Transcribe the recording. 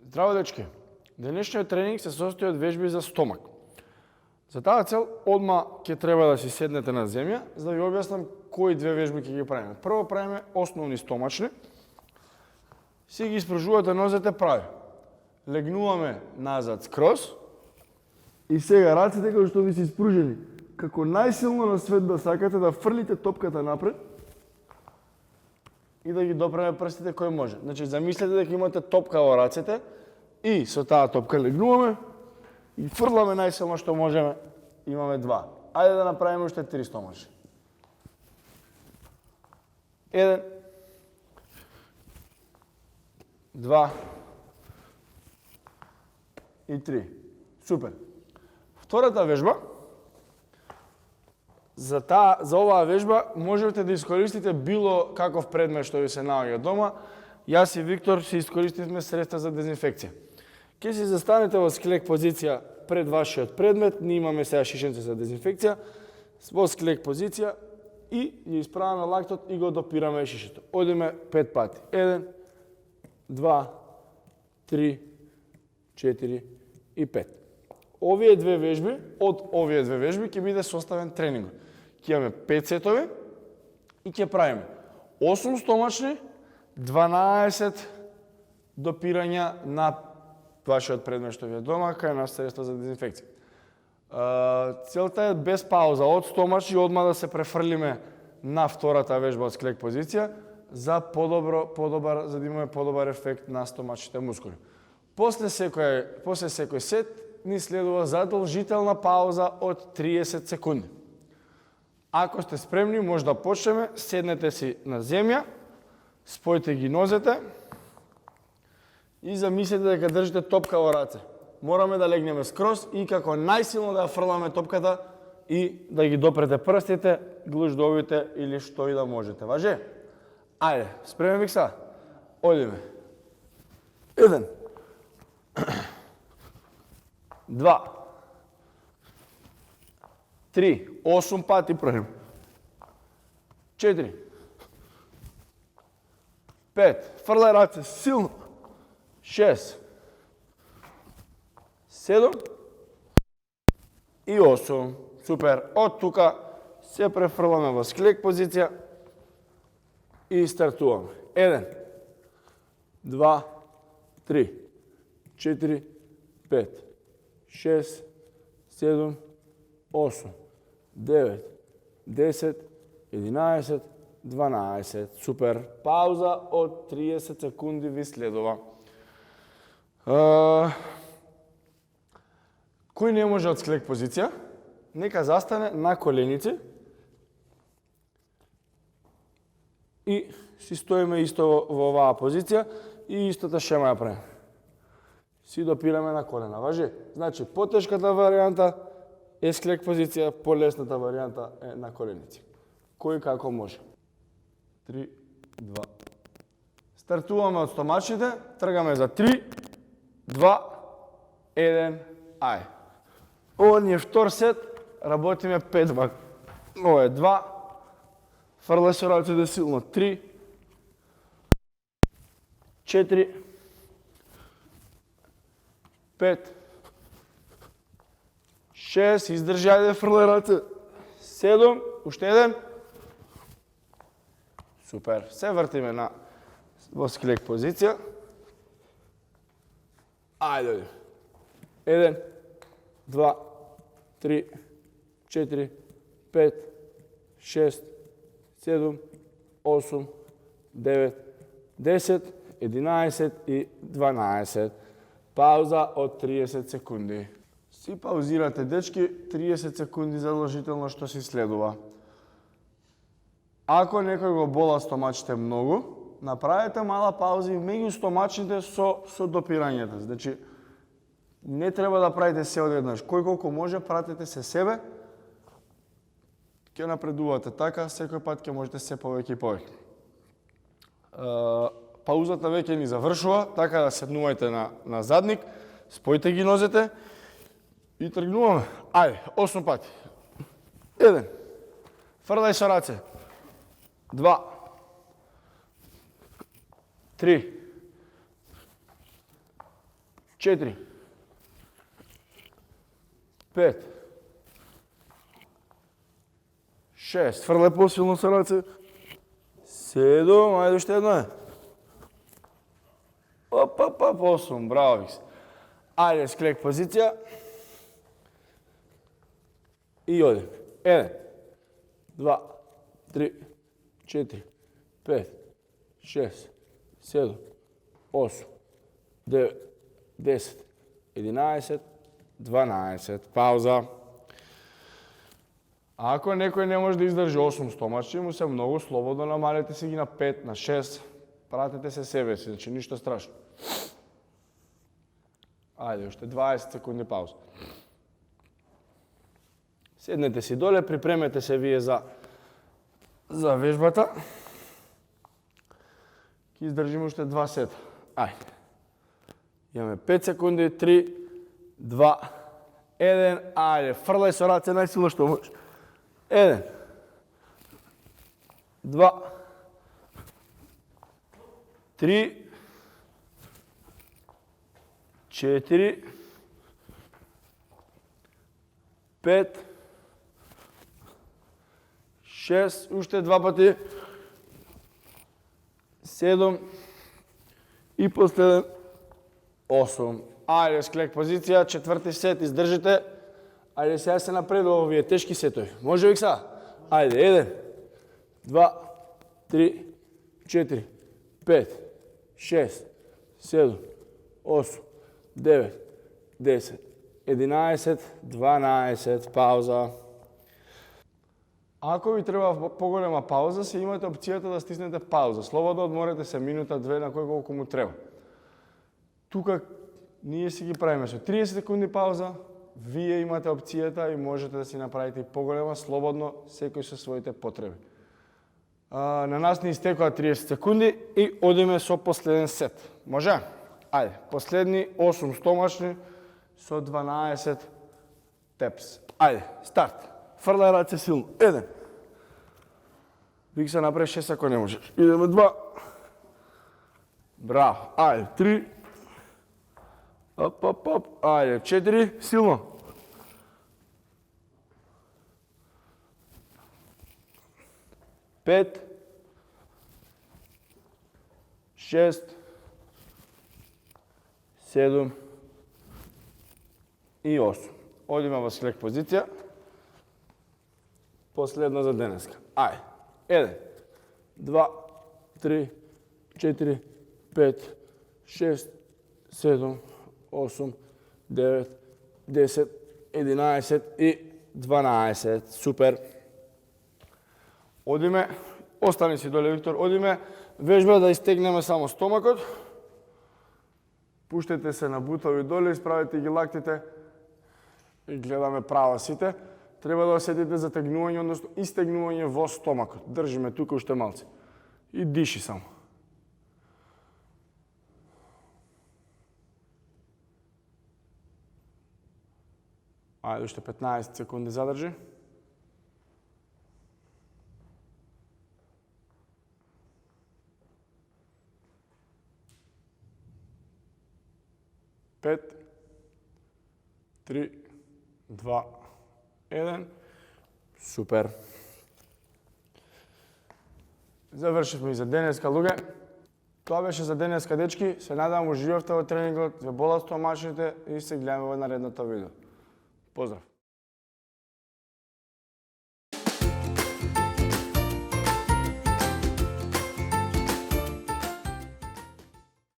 Здраво, дечки! Денешниот тренинг се состои од вежби за стомак. За таа цел, одма ќе треба да си седнете на земја, за да ви објаснам кои две вежби ќе ги правиме. Прво правиме основни стомачни. Си ги испружувате нозете прави. Легнуваме назад скрос. И сега рацете кои што ви се испружени, како најсилно на свет да сакате да фрлите топката напред и да ги допреме прстите кој може. Значи, замислете дека имате топка во рацете и со таа топка легнуваме и фрламе најсилно што можеме. Имаме два. Ајде да направиме уште 3 стомачни. 1, 2 и 3. Супер. Втората вежба, за оваа вежба можете да искористите било каков предмет што ви се наоѓа дома. Јас и Виктор си искористивме средства за дезинфекција. Ке си застанете во склек позиција пред вашиот предмет, ние имаме сега шишенце за дезинфекција, во склек позиција и ја исправаме лактот и го допираме шишето. Одиме 5 пати. 1, 2, 3, 4 и 5. Овие две вежби, од овие две вежби ќе биде составен тренингот. Ќе имаме 5 сетови и ќе правиме 8 стомачни, 12 допирања на вашиот предмет што ви е дома, кај нас средства за дезинфекција. Целта е без пауза од стомачни одма да се префрлиме на втората вежба од склек позиција за за да имаме подобар ефект на стомачните мускули. После секој сет ни следува задолжителна пауза од 30 секунди. Ако сте спремни, може да почнеме. Седнете си на земја, спојте ги нозете и замислете дека држите топка во раце. Мораме да легнеме скрос и како најсилно да ја фрламе топката и да ги допрете прстите, глуждовите или што и да можете. Важе? Ајде, спремен Викса? Одиме. 1, 2, 3, 8 пати правим. 4, 5, фрлај раце силно. 6, 7 и 8. Супер. Од тука се префрламе во склек позиција и стартуваме. 1, 2, 3, 4, 5, 6, 7, 8, 9, 10, 11, 12. Супер. Пауза од 30 секунди ви следува. Кој не може од склек позиција, нека застане на коленици и си стоиме исто во оваа позиција и истата шема ја правиме. Си допираме на колена. Важи? Значи, потешката варијанта е склек позиција, полесната варијанта е на коленици. Кој како може. 3, 2. Стартуваме од стомачните, тргаме за 3, 2, 1, ај. Ова ни е втор сет, работиме 5 вак. Ова е 2, фрлај со рацете силно, 3, 4, 5, 6, издржи, ајде фрлај раце, 7, уште 1. Супер, се вртиме во склек позиција. Ајде, 1, 2, 3, 4, 5, 6, 7, 8, 9, 10, 11 и 12. Пауза од 30 секунди. Си паузирате, дечки, 30 секунди задолжително што си следува. Ако некој го бола стомачите многу, направете мала пауза и меѓу стомачните со допирањето. Значи, не треба да правите се одеднаш. Кој колку може, пратете се себе. Ќе напредувате така, секој пат ќе можете се повеќе и повеќе. Паузата веќе ни завршува, така да седнувајте на задник, спојте ги нозете и тргнуваме. Ајде, 8 пати. 1. Фрлај со раце. 2. 3. 4, 5, 6, фрле посилно со раце, 7, ајде уште едно е. Оп, 8, браво Викс. Ајде, склек позиција. И одим. 1, 2, 3, 4, 5, 6, 7, 8, 9, 10, 11, 12. Пауза. Ако некој не може да издржи 8 стомачи, му се многу слободно намалете си ги на 5, на 6. Пратете се себе си, значи ништо страшно. Ајде, уште 20 секунди пауза. Седнете си доле, припремете се вие за вежбата. Ке издржиме уште 2 сета. Ајде. Имаме 5 секунди, 3, 2, 1. Ајде, фрлај со раце најсилно што можеш. 1, 2, 3, 4, 5, 6, уште 2 пати, 7 и последен 8. Ајде, склек позиција, 4ти сет, издржите. Ајде, сега се напредува овие тешки сетови. Може Викса? Ајде, 1, 2, 3, 4, 5, 6, 7, 8, 9, 10, 11, 12, пауза. Ако ви треба поголема пауза, се имате опцијата да стиснете пауза. Слободно одморете се минута, 2, на кој колку му треба. Тука ние си ги правиме со 30 секунди пауза, вие имате опцијата и можете да си направите поголема, слободно, секој со своите потреби. На нас не истекоа 30 секунди и одиме со последен сет. Може? Ајде, последни 8 стомачни со 12 тепс. Ајде, старт. Фрлај раце силно. 1. Викса направи 6 ако не можеш. Идеме 2. Браво. Ајде, 3. Оп. Ајде, 4. Силно. 5. 6. 7. И 8. Одиме во склек позиција. Последно за денеска. Ајде. 1, 2, 3, 4, 5, 6, 7, 8, 9, 10, 11 и 12. Супер. Одиме, остани си доле Виктор, одиме вежба да истегнеме само стомакот. Пуштете се на бутови доле, исправете ги лактите и гледаме право сите. Треба да осетите затегнување, односно истегнување во стомакот. Држиме тука уште малце. И диши само. Ајде, уште 15 секунди задржи. Пет, 3, 2, 1. Супер. Завршивме и за денеска, луѓе. Тоа беше за денеска, дечки. Се надам уживавте во тренингот, ве болат стомашните и се гледаме во наредното видео. Поздрав!